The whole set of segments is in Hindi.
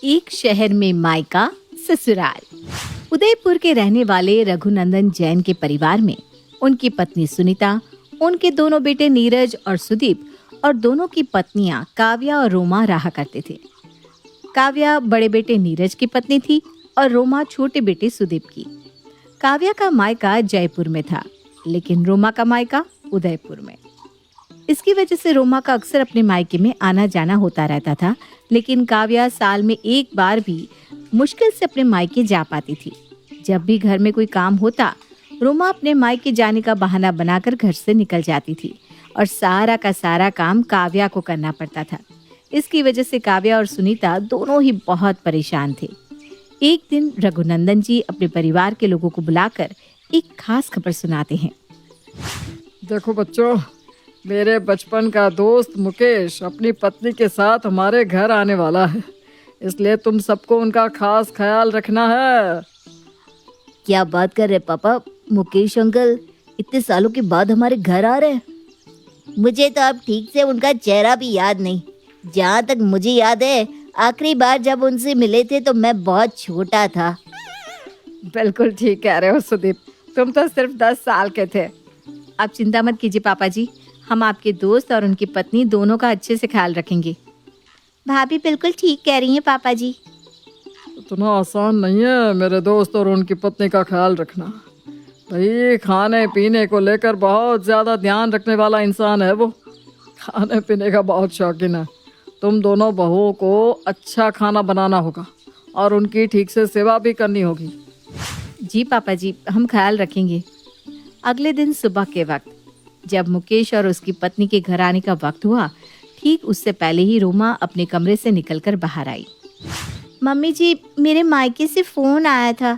एक शहर में मायका ससुराल। उदयपुर के रहने वाले रघुनंदन जैन के परिवार में उनकी पत्नी सुनीता, उनके दोनों बेटे नीरज और सुदीप और दोनों की पत्नियां काव्या और रोमा रहा करते थे। काव्या बड़े बेटे नीरज की पत्नी थी और रोमा छोटे बेटे सुदीप की। काव्या का मायका जयपुर में था, लेकिन रोमा का मायका उदयपुर में। इसकी वजह से रोमा का अक्सर अपने मायके में आना जाना होता रहता था, लेकिन काव्या साल में एक बार भी मुश्किल से अपने मायके जा पाती थी। जब भी घर में कोई काम होता, रोमा अपने मायके जाने का बहाना बनाकर घर से निकल जाती थी और सारा का सारा काम काव्या को करना पड़ता था। इसकी वजह से काव्या और सुनीता दोनों ही बहुत परेशान थे। एक दिन रघुनंदन जी अपने परिवार के लोगों को बुलाकर एक खास खबर सुनाते हैं। देखो बच्चों, मेरे बचपन का दोस्त मुकेश अपनी पत्नी के साथ हमारे घर आने वाला है, इसलिए तुम सबको उनका खास ख्याल रखना है। क्या बात कर रहे पापा? मुकेश अंकल इतने सालों के बाद हमारे घर आ रहे हैं? मुझे तो अब ठीक से उनका चेहरा भी याद नहीं। जहाँ तक मुझे याद है, आखिरी बार जब उनसे मिले थे तो मैं बहुत छोटा था। बिल्कुल ठीक कह रहे हो सुदीप, तुम तो सिर्फ 10 साल के थे। आप चिंता मत कीजिए पापा जी, हम आपके दोस्त और उनकी पत्नी दोनों का अच्छे से ख्याल रखेंगे। भाभी बिल्कुल ठीक कह रही हैं पापा जी। इतना आसान नहीं है मेरे दोस्त और उनकी पत्नी का ख्याल रखना। भाई, खाने पीने को लेकर बहुत ज़्यादा ध्यान रखने वाला इंसान है वो। खाने पीने का बहुत शौकीन है। तुम दोनों बहुओं को अच्छा खाना बनाना होगा और उनकी ठीक से सेवा भी करनी होगी। जी पापा जी, हम ख्याल रखेंगे। अगले दिन सुबह के वक्त जब मुकेश और उसकी पत्नी के घर आने का वक्त हुआ, ठीक उससे पहले ही रोमा अपने कमरे से निकलकर बाहर आई। मम्मी जी, मेरे मायके से फोन आया था।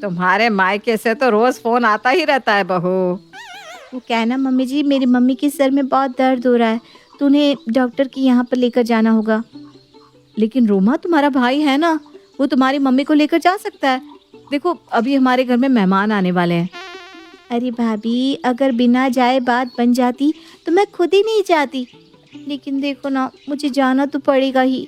तुम्हारे मायके से तो रोज फोन आता ही रहता है बहू। वो क्या है ना मम्मी जी, मेरी मम्मी के सर में बहुत दर्द हो रहा है, तो उन्हें डॉक्टर के यहाँ पर लेकर जाना होगा। लेकिन रोमा तुम्हारा भाई है ना, वो तुम्हारी मम्मी को लेकर जा सकता है। देखो, अभी हमारे घर में मेहमान आने वाले हैं। अरे भाभी, अगर बिना जाए बात बन जाती तो मैं खुद ही नहीं जाती, लेकिन देखो ना, मुझे जाना तो पड़ेगा ही।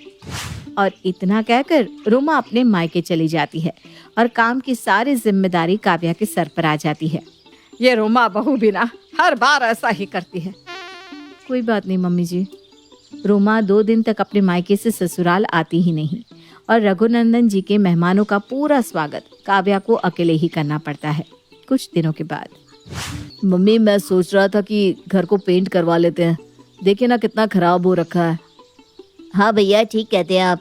और इतना कहकर रोमा अपने मायके चली जाती है और काम की सारी जिम्मेदारी काव्या के सर पर आ जाती है। ये रोमा बहू भी ना हर बार ऐसा ही करती है। कोई बात नहीं मम्मी जी। रोमा 2 दिन तक अपने मायके से ससुराल आती ही नहीं और रघुनंदन जी के मेहमानों का पूरा स्वागत काव्या को अकेले ही करना पड़ता है। कुछ दिनों के बाद, मम्मी, मैं सोच रहा था कि घर को पेंट करवा लेते हैं। देखिए ना कितना खराब हो रखा है। हाँ भैया, ठीक कहते हैं आप।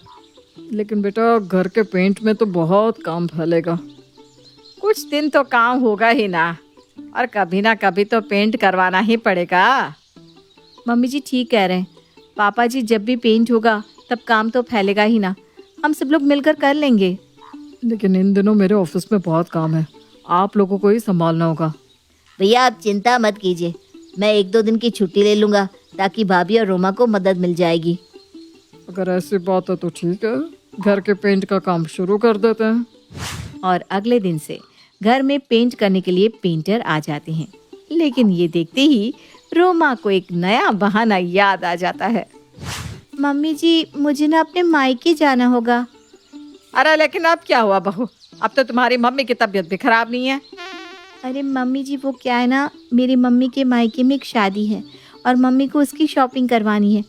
लेकिन बेटा, घर के पेंट में तो बहुत काम फैलेगा। कुछ दिन तो काम होगा ही ना, और कभी ना कभी तो पेंट करवाना ही पड़ेगा। मम्मी जी ठीक कह रहे हैं। पापा जी, जब भी पेंट होगा तब काम तो फैलेगा ही ना, हम सब लोग मिलकर कर लेंगे। लेकिन इन दिनों मेरे ऑफिस में बहुत काम है, आप लोगों को ही संभालना होगा। भैया आप चिंता मत कीजिए, मैं 1-2 दिन की छुट्टी ले लूँगा, ताकि भाभी और रोमा को मदद मिल जाएगी। अगर ऐसी बात है तो ठीक है, घर के पेंट का काम शुरू कर देते हैं। और अगले दिन से घर में पेंट करने के लिए पेंटर आ जाते हैं। लेकिन ये देखते ही रोमा को एक नया बहाना याद आ जाता है। मम्मी जी, मुझे ना अपने मायके जाना होगा। अरे लेकिन अब क्या हुआ बहू? अब तो तुम्हारी मम्मी की तबीयत भी खराब नहीं है। अरे मम्मी जी, वो क्या है ना, मेरी मम्मी के मायके में एक शादी है और मम्मी को उसकी शॉपिंग करवानी है।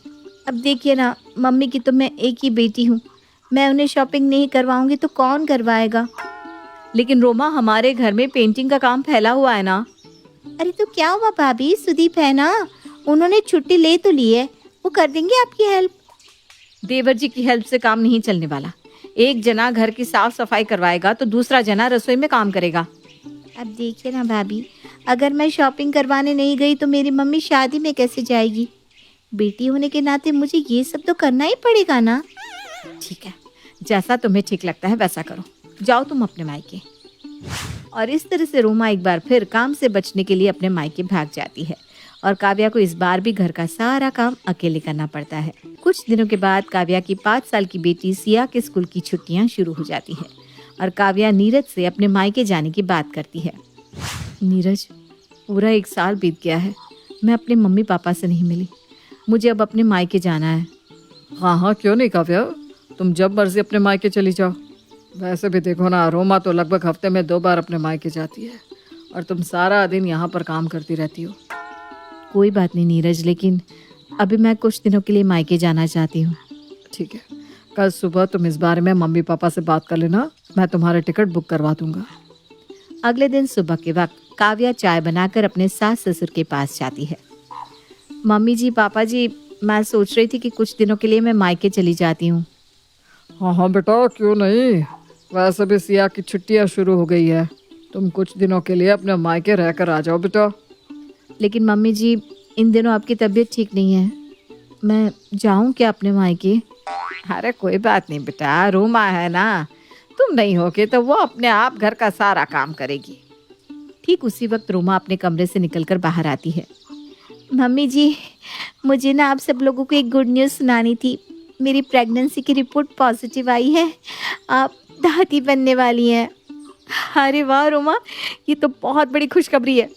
अब देखिए ना, मम्मी की तो मैं एक ही बेटी हूँ, मैं उन्हें शॉपिंग नहीं करवाऊंगी तो कौन करवाएगा? लेकिन रोमा, हमारे घर में पेंटिंग का काम फैला हुआ है ना। अरे तो क्या हुआ भाभी, सुदीप है ना, उन्होंने छुट्टी ले तो ली है, वो कर देंगे आपकी हेल्प। देवर जी की हेल्प से काम नहीं चलने वाला। एक जना घर की साफ सफाई करवाएगा तो दूसरा जना रसोई में काम करेगा। अब देखिए ना भाभी, अगर मैं शॉपिंग करवाने नहीं गई तो मेरी मम्मी शादी में कैसे जाएगी? बेटी होने के नाते मुझे ये सब तो करना ही पड़ेगा ना। ठीक है, जैसा तुम्हें ठीक लगता है वैसा करो, जाओ तुम अपने मायके। और इस तरह से रोमा एक बार फिर काम से बचने के लिए अपने मायके भाग जाती है और काव्या को इस बार भी घर का सारा काम अकेले करना पड़ता है। कुछ दिनों के बाद काव्या की 5 साल की बेटी सिया के स्कूल की छुट्टियां शुरू हो जाती है और काव्या नीरज से अपने मायके जाने की बात करती है। नीरज, पूरा 1 साल बीत गया है, मैं अपने मम्मी पापा से नहीं मिली। मुझे अब अपने मायके जाना है। हाँ हाँ, क्यों नहीं काव्या, तुम जब मर्जी अपने मायके चली जाओ। वैसे भी देखो ना, रोमा तो लगभग हफ्ते में 2 बार अपने मायके जाती है और तुम सारा दिन यहाँ पर काम करती रहती हो। कोई बात नहीं नीरज, लेकिन अभी मैं कुछ दिनों के लिए मायके जाना चाहती हूँ। ठीक है, कल सुबह तुम इस बारे में मम्मी पापा से बात कर लेना, मैं तुम्हारे टिकट बुक करवा दूंगा। अगले दिन सुबह के वक्त काव्या चाय बनाकर अपने सास ससुर के पास जाती है। मम्मी जी, पापा जी, मैं सोच रही थी कि कुछ दिनों के लिए मैं मायके चली जाती हूँ। हाँ हाँ बेटा, क्यों नहीं। वैसे भी सिया की छुट्टियाँ शुरू हो गई है, तुम कुछ दिनों के लिए अपने मायके रहकर आ जाओ बेटा। लेकिन मम्मी जी, इन दिनों आपकी तबीयत ठीक नहीं है, मैं जाऊँ क्या अपने मायके? अरे कोई बात नहीं बेटा, रोमा है ना, तुम नहीं होगे तो वो अपने आप घर का सारा काम करेगी। ठीक उसी वक्त रोमा अपने कमरे से निकलकर बाहर आती है। मम्मी जी, मुझे ना आप सब लोगों को एक गुड न्यूज़ सुनानी थी। मेरी प्रेगनेंसी की रिपोर्ट पॉजिटिव आई है, आप दादी बनने वाली हैं। अरे वाह रोमा, ये तो बहुत बड़ी खुशखबरी है।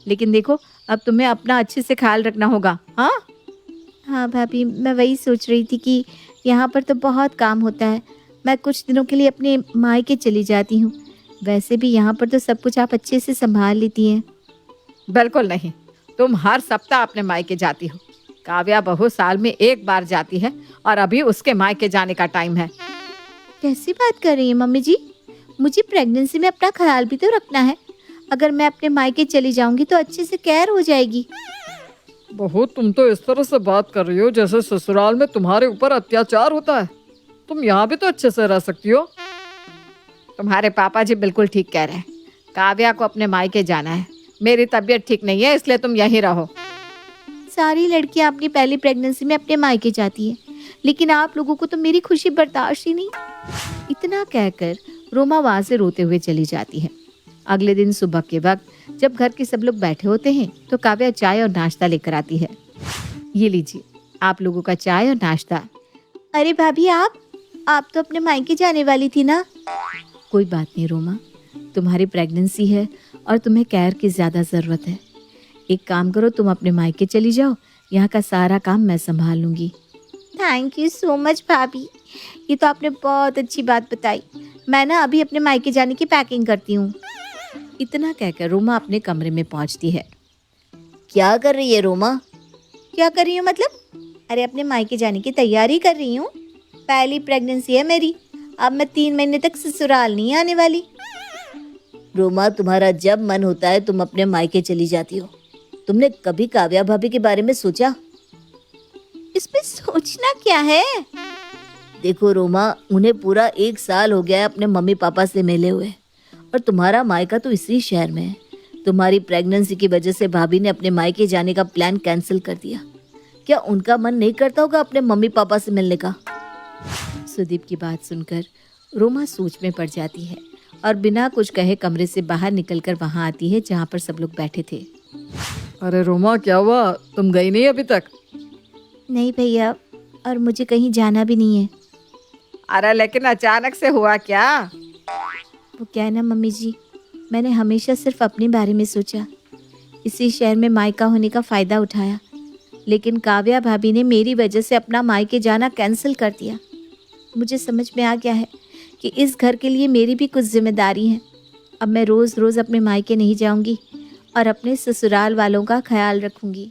लेकिन देखो, अब तुम्हें अपना अच्छे से ख्याल रखना होगा। हाँ भाभी, मैं वही सोच रही थी कि यहाँ पर तो बहुत काम होता है, मैं कुछ दिनों के लिए अपने मायके चली जाती हूँ। वैसे भी यहाँ पर तो सब कुछ आप अच्छे से संभाल लेती हैं। बिल्कुल नहीं, तुम हर सप्ताह अपने मायके जाती हो। काव्या बहू साल में 1 बार जाती है और अभी उसके मायके जाने का टाइम है। कैसी बात कर रही हैं मम्मी जी? मुझे प्रेगनेंसी में अपना ख्याल भी तो रखना है। अगर मैं अपने मायके चली जाऊंगी तो अच्छे से केयर हो जाएगी। बहू, तुम तो इस तरह से बात कर रही हो जैसे ससुराल में तुम्हारे ऊपर अत्याचार होता है। तुम यहाँ भी तो अच्छे से रह सकती हो। तुम्हारे पापा जी बिल्कुल ठीक कह रहे हैं, काव्या को अपने मायके जाना है। मेरी तबीयत ठीक नहीं है, इसलिए तुम यहीं रहो। सारी लड़कियां अपनी पहली प्रेगनेंसी में अपने मायके जाती हैं, लेकिन आप लोगों को तो मेरी खुशी बर्दाश्त ही नहीं। इतना कहकर रोमा वहाँ से रोते हुए चली जाती है। अगले दिन सुबह के वक्त जब घर के सब लोग बैठे होते हैं तो काव्या चाय और नाश्ता लेकर आती है। ये लीजिए आप लोगों का चाय और नाश्ता। अरे भाभी, आप तो अपने मायके जाने वाली थी ना? कोई बात नहीं रोमा, तुम्हारी प्रेगनेंसी है और तुम्हें केयर की ज़्यादा ज़रूरत है। एक काम करो, तुम अपने मायके चली जाओ, यहाँ का सारा काम मैं संभाल लूँगी। थैंक यू सो मच भाभी, ये तो आपने बहुत अच्छी बात बताई। मैं ना अभी अपने मायके जाने की पैकिंग करती हूँ। इतना कहकर रोमा अपने कमरे में पहुँचती है। क्या कर रही है रोमा? क्या कर रही हूँ मतलब? अरे अपने मायके जाने की तैयारी कर रही हूँ। पहली प्रेगनेंसी है मेरी, अब मैं 3 महीने तक ससुराल नहीं आने वाली। रोमा, तुम्हारा जब मन होता है तुम अपने मायके चली जाती हो। तुमने कभी काव्या भाभी के बारे में सोचा? इसमें सोचना क्या है? देखो रोमा, उन्हें पूरा 1 साल हो गया है अपने मम्मी पापा से मिले हुए, और तुम्हारा मायका तो इसी शहर में है। तुम्हारी प्रेगनेंसी की वजह से भाभी ने अपने मायके जाने का प्लान कैंसिल कर दिया। क्या उनका मन नहीं करता होगा अपने मम्मी पापा से मिलने का? सुदीप की बात सुनकर रोमा सोच में पड़ जाती है और बिना कुछ कहे कमरे से बाहर निकलकर वहां आती है जहां पर सब लोग बैठे थे। अरे रोमा, क्या हुआ? तुम गई नहीं अभी तक? नहीं भैया, और मुझे कहीं जाना भी नहीं है। अरे लेकिन अचानक से हुआ क्या? वो क्या है ना मम्मी जी, मैंने हमेशा सिर्फ अपने बारे में सोचा, इसी शहर में मायका होने का फ़ायदा उठाया, लेकिन काव्या भाभी ने मेरी वजह से अपना मायके जाना कैंसिल कर दिया। मुझे समझ में आ गया है कि इस घर के लिए मेरी भी कुछ जिम्मेदारी है। अब मैं रोज़ रोज़ अपने मायके नहीं जाऊंगी और अपने ससुराल वालों का ख्याल रखूंगी।